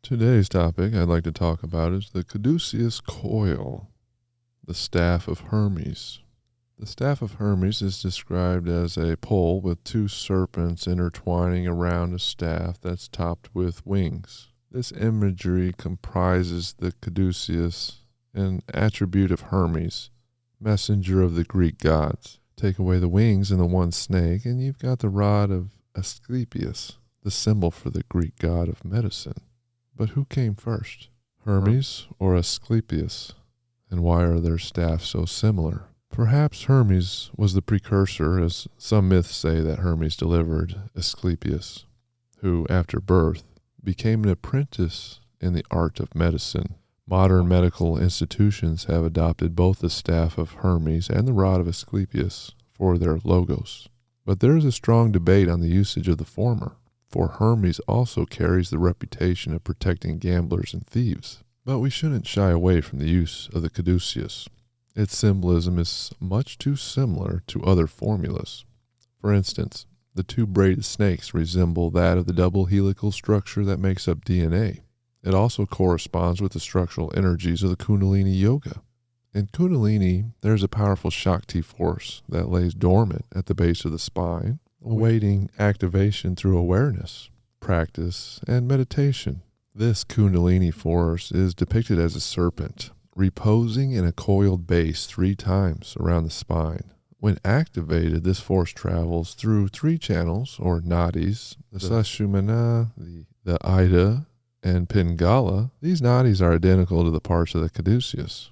Today's topic I'd like to talk about is the Caduceus coil, the staff of Hermes. The staff of Hermes is described as a pole with two serpents intertwining around a staff that's topped with wings. This imagery comprises the Caduceus, an attribute of Hermes, messenger of the Greek gods. Take away the wings and the one snake, and you've got the rod of Asclepius, the symbol for the Greek god of medicine. But who came first, Hermes or Asclepius? And why are their staffs so similar? Perhaps Hermes was the precursor, as some myths say that Hermes delivered Asclepius, who, after birth, became an apprentice in the art of medicine. Modern medical institutions have adopted both the staff of Hermes and the rod of Asclepius for their logos. But there is a strong debate on the usage of the former, for Hermes also carries the reputation of protecting gamblers and thieves. But we shouldn't shy away from the use of the Caduceus. Its symbolism is much too similar to other formulas. For instance, the two braided snakes resemble that of the double helical structure that makes up DNA. It also corresponds with the structural energies of the Kundalini yoga. In Kundalini, there's a powerful Shakti force that lays dormant at the base of the spine, awaiting activation through awareness, practice, and meditation. This Kundalini force is depicted as a serpent, reposing in a coiled base 3 times around the spine. When activated, this force travels through 3 channels, or nadis, the sushumna, the ida, and pingala. These nadis are identical to the parts of the Caduceus.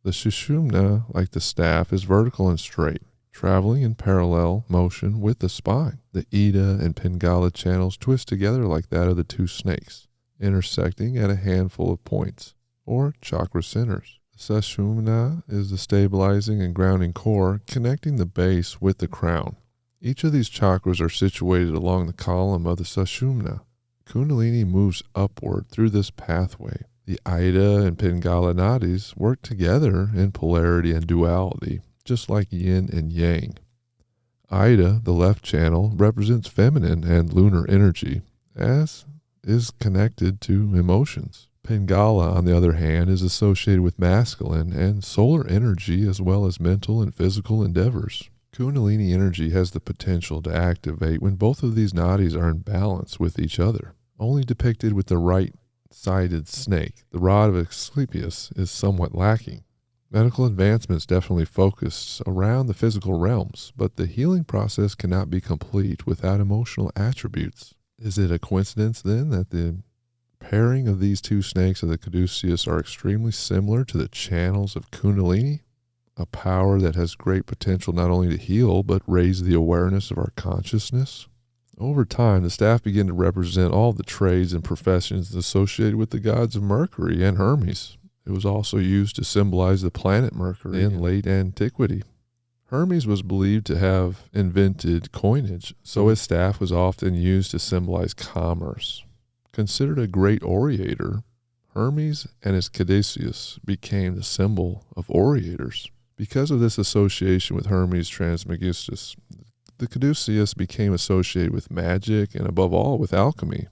The sushumna, like the staff, is vertical and straight, traveling in parallel motion with the spine. The ida and pingala channels twist together like that of the 2 snakes, intersecting at a handful of points, or chakra centers. The sushumna is the stabilizing and grounding core, connecting the base with the crown. Each of these chakras are situated along the column of the sushumna. Kundalini moves upward through this pathway. The ida and pingala nadis work together in polarity and duality, just like yin and yang. Ida, the left channel, represents feminine and lunar energy, as is connected to emotions. Pingala, on the other hand, is associated with masculine and solar energy as well as mental and physical endeavors. Kundalini energy has the potential to activate when both of these nadis are in balance with each other. Only depicted with the right-sided snake, the rod of Asclepius is somewhat lacking. Medical advancements definitely focus around the physical realms, but the healing process cannot be complete without emotional attributes. Is it a coincidence then that the pairing of these 2 snakes of the Caduceus are extremely similar to the channels of Kundalini, a power that has great potential not only to heal but raise the awareness of our consciousness? Over time, the staff began to represent all the trades and professions associated with the gods of Mercury and Hermes. It was also used to symbolize the planet Mercury in late antiquity. Hermes was believed to have invented coinage, so his staff was often used to symbolize commerce. Considered a great orator, Hermes and his Caduceus became the symbol of orators. Because of this association with Hermes Trismegistus, the Caduceus became associated with magic and above all with alchemy.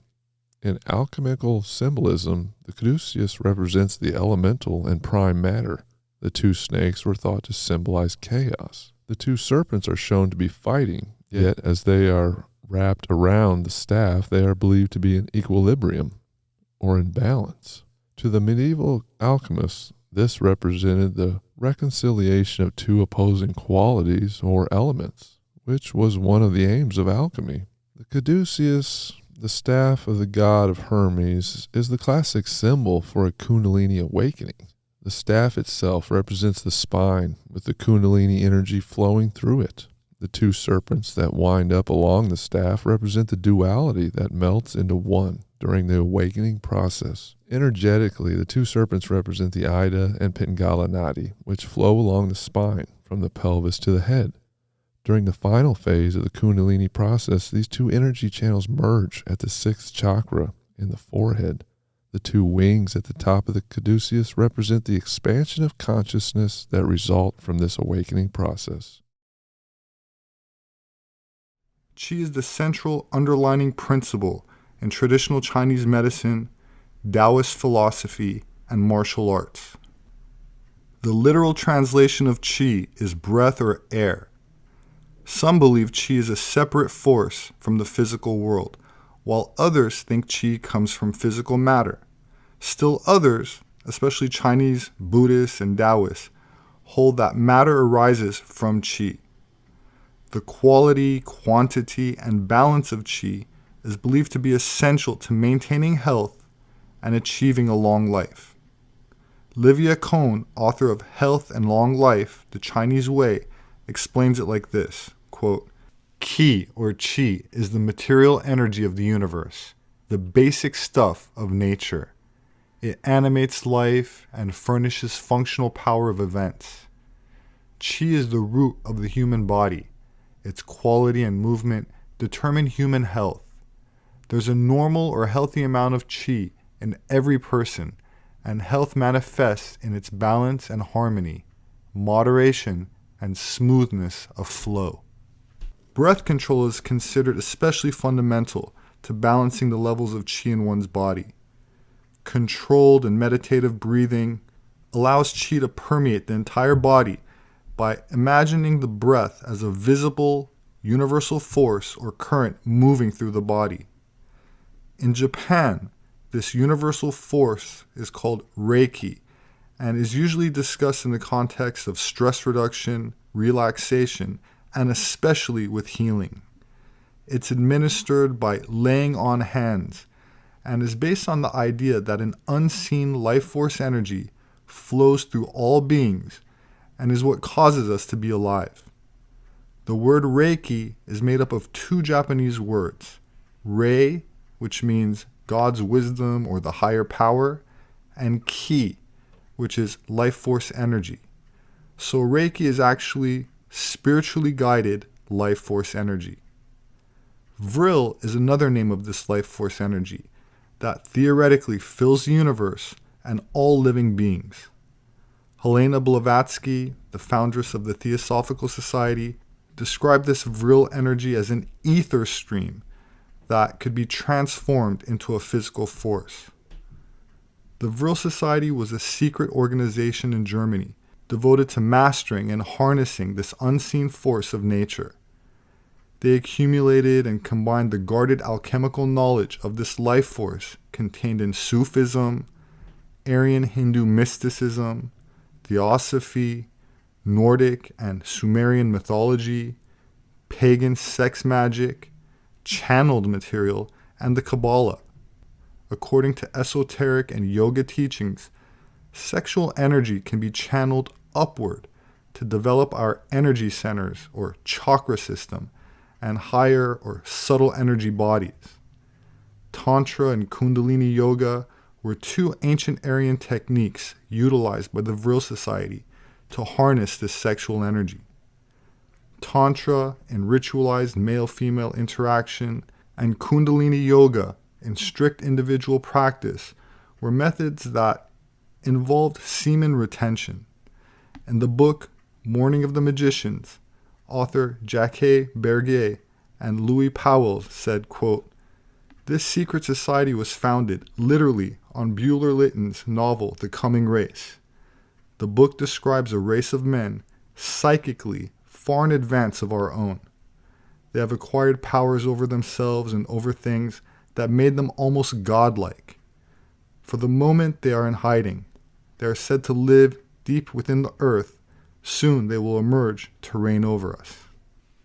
In alchemical symbolism, the Caduceus represents the elemental and prime matter. The 2 snakes were thought to symbolize chaos. The 2 serpents are shown to be fighting, yet as they are wrapped around the staff, they are believed to be in equilibrium or in balance. To the medieval alchemists, this represented the reconciliation of 2 opposing qualities or elements, which was one of the aims of alchemy. The Caduceus, the staff of the god of Hermes, is the classic symbol for a Kundalini awakening. The staff itself represents the spine, with the Kundalini energy flowing through it. The 2 serpents that wind up along the staff represent the duality that melts into one during the awakening process. Energetically, the 2 serpents represent the ida and pingala nadi, which flow along the spine from the pelvis to the head. During the final phase of the Kundalini process, these 2 energy channels merge at the 6th chakra in the forehead. The 2 wings at the top of the Caduceus represent the expansion of consciousness that result from this awakening process. Qi is the central underlining principle in traditional Chinese medicine, Taoist philosophy, and martial arts. The literal translation of qi is breath or air. Some believe qi is a separate force from the physical world, while others think qi comes from physical matter. Still others, especially Chinese, Buddhists, and Taoists, hold that matter arises from qi. The quality, quantity, and balance of qi is believed to be essential to maintaining health and achieving a long life. Livia Cohn, author of Health and Long Life, The Chinese Way, explains it like this, quote, "Qi, or qi, is the material energy of the universe, the basic stuff of nature. It animates life and furnishes functional power of events. Qi is the root of the human body. Its quality and movement determine human health. There's a normal or healthy amount of qi in every person, and health manifests in its balance and harmony, moderation, and smoothness of flow." Breath control is considered especially fundamental to balancing the levels of qi in one's body. Controlled and meditative breathing allows qi to permeate the entire body by imagining the breath as a visible, universal force or current moving through the body. In Japan, this universal force is called Reiki and is usually discussed in the context of stress reduction, relaxation, and especially with healing. It's administered by laying on hands and is based on the idea that an unseen life force energy flows through all beings and is what causes us to be alive. The word Reiki is made up of two Japanese words, Rei, which means God's wisdom or the higher power, and Ki, which is life force energy. So Reiki is actually spiritually guided life force energy. Vril is another name of this life force energy that theoretically fills the universe and all living beings. Helena Blavatsky, the foundress of the Theosophical Society, described this Vril energy as an ether stream that could be transformed into a physical force. The Vril Society was a secret organization in Germany devoted to mastering and harnessing this unseen force of nature. They accumulated and combined the guarded alchemical knowledge of this life force contained in Sufism, Aryan Hindu mysticism, Theosophy, Nordic and Sumerian mythology, pagan sex magic, channeled material, and the Kabbalah. According to esoteric and yoga teachings, sexual energy can be channeled upward to develop our energy centers or chakra system and higher or subtle energy bodies. Tantra and Kundalini yoga were two ancient Aryan techniques utilized by the Vril Society to harness this sexual energy. Tantra in ritualized male-female interaction and Kundalini yoga in strict individual practice were methods that involved semen retention. In the book Morning of the Magicians, author Jacques Bergier and Louis Powell said, quote, "This secret society was founded literally on Bueller-Lytton's novel The Coming Race. The book describes a race of men psychically far in advance of our own. They have acquired powers over themselves and over things that made them almost godlike. For the moment they are in hiding. They are said to live deep within the earth. Soon they will emerge to reign over us."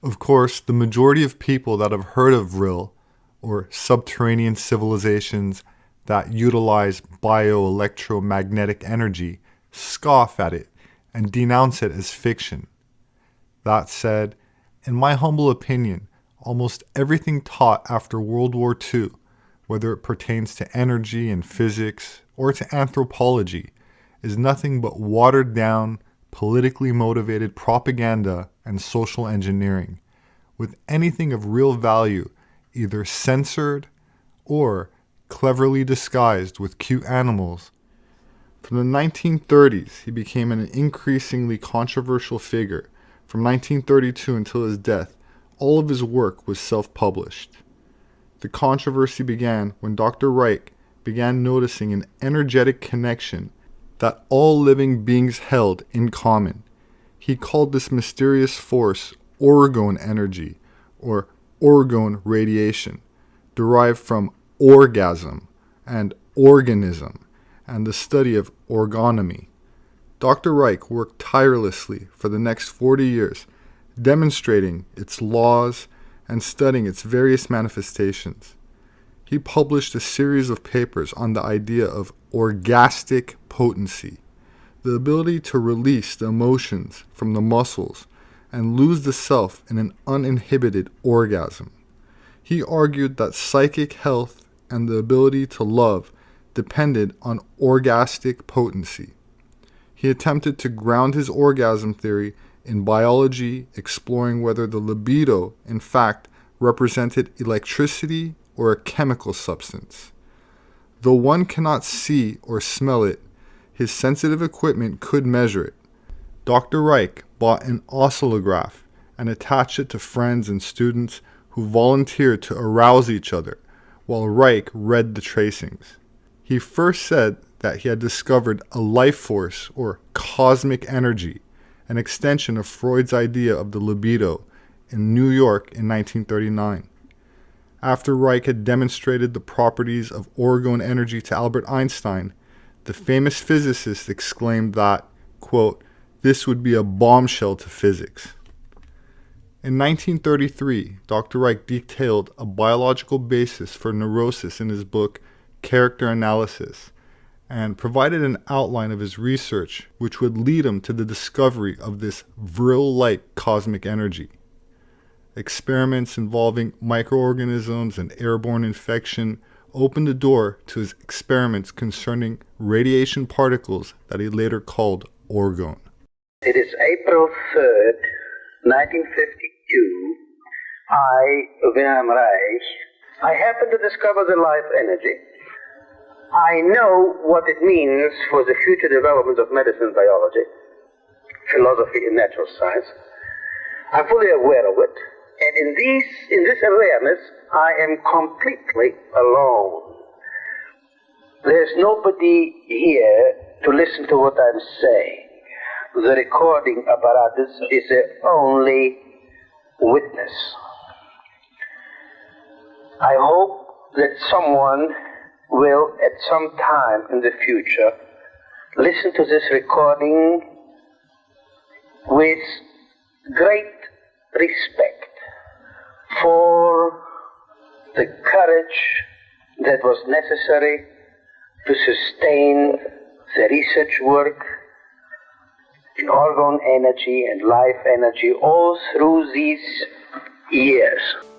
Of course, the majority of people that have heard of Vril, or subterranean civilizations that utilize bioelectromagnetic energy, scoff at it and denounce it as fiction. That said, in my humble opinion, almost everything taught after World War II, whether it pertains to energy and physics or to anthropology, is nothing but watered down, politically motivated propaganda and social engineering, with anything of real value either censored or cleverly disguised with cute animals. From the 1930s, he became an increasingly controversial figure. From 1932 until his death, all of his work was self-published. The controversy began when Dr. Reich began noticing an energetic connection that all living beings held in common. He called this mysterious force orgone energy, or orgone radiation, derived from orgasm and organism, and the study of orgonomy. Dr. Reich worked tirelessly for the next 40 years, demonstrating its laws and studying its various manifestations. He published a series of papers on the idea of orgastic potency, the ability to release the emotions from the muscles and lose the self in an uninhibited orgasm. He argued that psychic health and the ability to love depended on orgastic potency. He attempted to ground his orgasm theory in biology, exploring whether the libido, in fact, represented electricity or a chemical substance. Though one cannot see or smell it, his sensitive equipment could measure it. Dr. Reich bought an oscillograph and attached it to friends and students who volunteered to arouse each other while Reich read the tracings. He first said that he had discovered a life force or cosmic energy, an extension of Freud's idea of the libido, in New York in 1939. After Reich had demonstrated the properties of orgone energy to Albert Einstein, the famous physicist exclaimed that, quote, "This would be a bombshell to physics." In 1933, Dr. Reich detailed a biological basis for neurosis in his book Character Analysis, and provided an outline of his research which would lead him to the discovery of this vril-like cosmic energy. Experiments involving microorganisms and airborne infection opened the door to his experiments concerning radiation particles that he later called orgone. It is April 3rd, 1952. I, Wilhelm Reich, I happen to discover the life energy. I know what it means for the future development of medicine, biology, philosophy, and natural science. I'm fully aware of it. And in this awareness, I am completely alone. There's nobody here to listen to what I'm saying. The recording apparatus is the only witness. I hope that someone will, at some time in the future, listen to this recording with great respect for the courage that was necessary to sustain the research work in orgone energy and life energy all through these years.